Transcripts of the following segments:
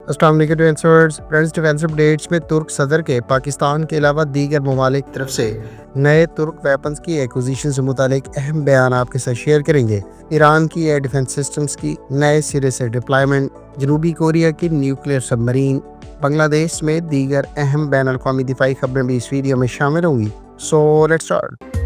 السلام علیکم friends, defence updates میں ترک صدر کے پاکستان کے علاوہ دیگر ممالک کی طرف سے نئے ترک ویپنز کی ایکوزیشن سے متعلق اہم بیان آپ کے ساتھ شیئر کریں گے۔ ایران کی ایئر ڈیفنس سسٹمز کی نئے سرے سے ڈپلائمنٹ، جنوبی کوریا کی نیوکلیئر سب مرین، بنگلہ دیش میں دیگر اہم بین الاقوامی دفاعی خبریں بھی اس ویڈیو میں شامل ہوں گی۔ So let's start.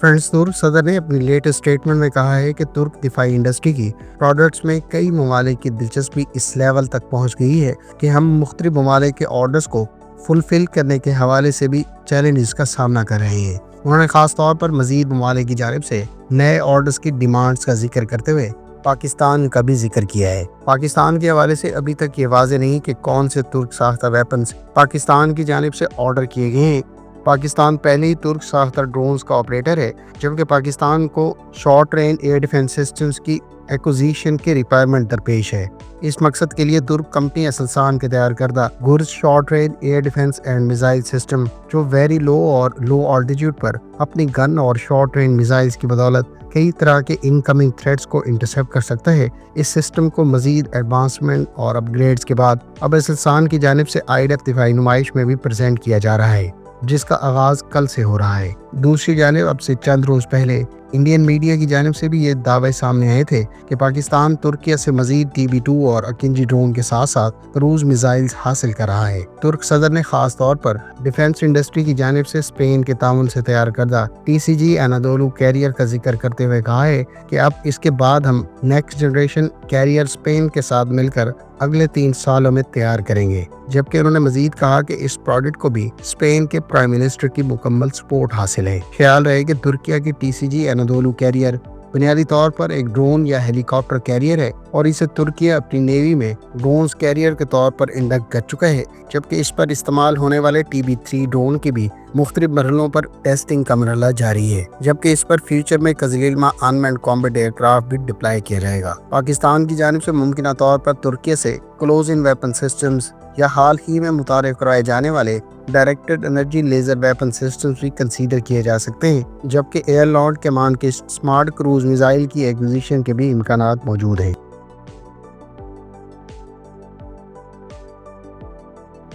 فرینڈز، ترک صدر نے اپنی لیٹسٹ اسٹیٹمنٹ میں کہا ہے کہ ترک دفاعی انڈسٹری کی پروڈکٹس میں کئی ممالک کی دلچسپی اس لیول تک پہنچ گئی ہے کہ ہم مختلف ممالک کے آرڈرز کو فلفل کرنے کے حوالے سے بھی چیلنجز کا سامنا کر رہے ہیں۔ انہوں نے خاص طور پر مزید ممالک کی جانب سے نئے آرڈرز کی ڈیمانڈز کا ذکر کرتے ہوئے پاکستان کا بھی ذکر کیا ہے۔ پاکستان کے حوالے سے ابھی تک یہ واضح نہیں کہ کون سے ترک ساختہ ویپنز پاکستان کی جانب سے آرڈر کیے گئے ہیں۔ پاکستان پہلے ہی ترک ساختہ ڈرونز کا آپریٹر ہے، جبکہ پاکستان کو short range air defence systems کی ایکوزیشن کی ریکوائرمنٹ درپیش ہے۔ اس مقصد کے لیے ترک کمپنی اسلسان کے تیار کردہ گرز short range air defence and missile system, جو ویری لو اور لو آلٹیٹیوڈ پر اپنی گن اور شارٹ رینج میزائلز کی بدولت کئی طرح کے انکمنگ تھریٹس کو انٹرسیپٹ کر سکتا ہے۔ اس سسٹم کو مزید ایڈوانسمنٹ اور اپ گریڈز کے بعد اب اسلسان کی جانب سے IDF دفاعی نمائش میں بھی پریزنٹ کیا جا رہا ہے، جس کا آغاز کل سے ہو رہا ہے۔ دوسری جانب اب سے چند روز پہلے انڈین میڈیا کی جانب سے بھی یہ دعوے سامنے آئے تھے کہ پاکستان ترکیہ سے مزید TB2 اور اکنجی ڈرون کے ساتھ ساتھ کروز میزائلز حاصل کر رہا ہے۔ ترک صدر نے خاص طور پر ڈیفنس انڈسٹری کی جانب سے اسپین کے تعاون سے تیار کردہ TCG انادولو کیریئر کا ذکر کرتے ہوئے کہا ہے کہ اب اس کے بعد ہم نیکسٹ جنریشن کیریئر اسپین کے ساتھ مل کر اگلے 3 سالوں میں تیار کریں گے، جبکہ انہوں نے مزید کہا کہ اس پروڈکٹ کو بھی اسپین کے پرائم منسٹر کی مکمل سپورٹ حاصل ہے۔ خیال رہے کہ ترکیہ کی TCG انادولو کیریئر بنیادی طور پر ایک ڈرون یا ہیلی کاپٹر کیریئر ہے اور اسے ترکیہ اپنی نیوی میں ڈرونز کیریئر کے طور پر انڈکٹ کر چکا ہے، جبکہ اس پر استعمال ہونے والے TB3 ڈرون کی بھی مختلف مرحلوں پر ٹیسٹنگ کا مرحلہ جاری ہے، جبکہ اس پر فیوچر میں کزیلما انمینڈ کامبیٹ ایئر کرافٹ بھی ڈپلائی کیا جائے گا۔ پاکستان کی جانب سے ممکنہ طور پر ترکیہ سے کلوز ان ویپن سسٹمز یا حال ہی میں متعارف کرائے جانے والے directed energy laser weapon systems بھی کنسیڈر کیے جا سکتے ہیں، جبکہ ایئر لارڈ کمان کے سمارٹ کروز میزائل کی ایکوزیشن کے بھی امکانات موجود ہیں۔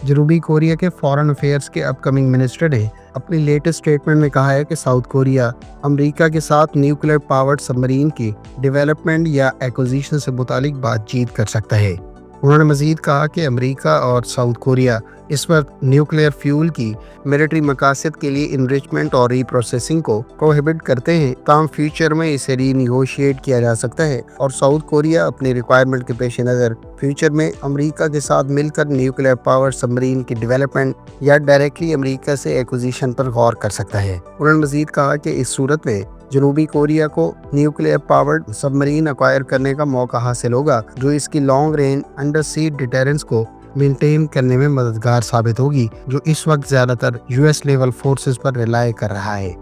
جنوبی کوریا کے فارن افیئرز کے اپ کمنگ منسٹر نے اپنی لیٹسٹ اسٹیٹمنٹ میں کہا ہے کہ ساؤتھ کوریا امریکہ کے ساتھ نیوکلیئر پاورڈ سب مرین کی ڈیولپمنٹ یا ایکوزیشن سے متعلق بات چیت کر سکتا ہے۔ انہوں نے مزید کہا کہ امریکہ اور ساؤتھ کوریا اس وقت نیوکلیئر فیول کی ملٹری مقاصد کے لیے انریچمنٹ اور ری پروسیسنگ کو پروہیبٹ کرتے ہیں، تاہم فیوچر میں اسے ری نیگوشیٹ کیا جا سکتا ہے اور ساؤتھ کوریا اپنی ریکوائرمنٹ کے پیش نظر فیوچر میں امریکہ کے ساتھ مل کر نیوکلیئر پاور سب مرین کی ڈیولپمنٹ یا ڈائریکٹلی امریکہ سے ایکوزیشن پر غور کر سکتا ہے۔ انہوں نے مزید کہا کہ اس صورت میں جنوبی کوریا کو نیوکلیئر پاورڈ سب مرین ایکوائر کرنے کا موقع حاصل ہوگا، جو اس کی لانگ رینج انڈر سی ڈیٹرنس کو مینٹین کرنے میں مددگار ثابت ہوگی، جو اس وقت زیادہ تر US لیول فورسز پر ریلائی کر رہا ہے۔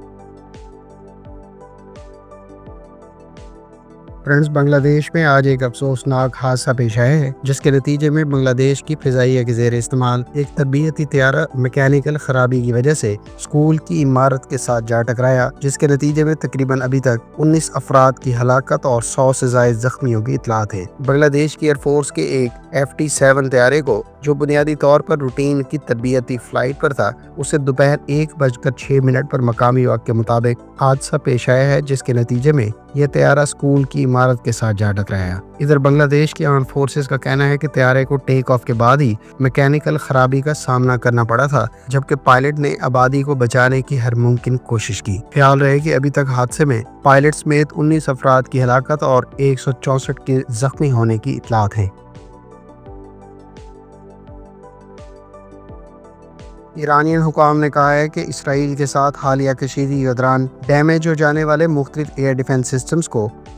فرینڈز، بنگلہ دیش میں آج ایک افسوسناک حادثہ پیش آیا ہے، جس کے نتیجے میں بنگلہ دیش کی فضائیہ کے زیر استعمال ایک تربیتی طیارہ میکینیکل خرابی کی وجہ سے اسکول کی عمارت کے ساتھ جا ٹکرایا، جس کے نتیجے میں تقریباً ابھی تک 19 افراد کی ہلاکت اور 100 سے زائد زخمیوں کی اطلاعات ہیں۔ بنگلہ دیش کی ایئر فورس کے ایک FT-7 طیارے کو، جو بنیادی طور پر روٹین کی تربیتی فلائٹ پر تھا، اسے دوپہر 1:06 پر مقامی وقت کے مطابق حادثہ پیش آیا ہے، جس کے نتیجے میں یہ طیارہ اسکول کی عمارت کے ساتھ جا ٹکرایا۔ ادھر بنگلہ دیش کی آرمڈ فورسز کا کہنا ہے کہ طیارے کو ٹیک آف کے بعد ہی میکینیکل خرابی کا سامنا کرنا پڑا تھا، جبکہ پائلٹ نے آبادی کو بچانے کی ہر ممکن کوشش کی۔ خیال رہے کہ ابھی تک حادثے میں پائلٹ سمیت 19 افراد کی ہلاکت اور 164 کے زخمی ہونے کی اطلاعات ہیں۔ ایرانین حکام نے کہا ہے کہ اسرائیل کے ساتھ حالیہ کشیدگی کے دوران ڈیمیج ہو جانے والے مختلف ایئر ڈیفنس سسٹمز کو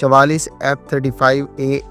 44 F-35A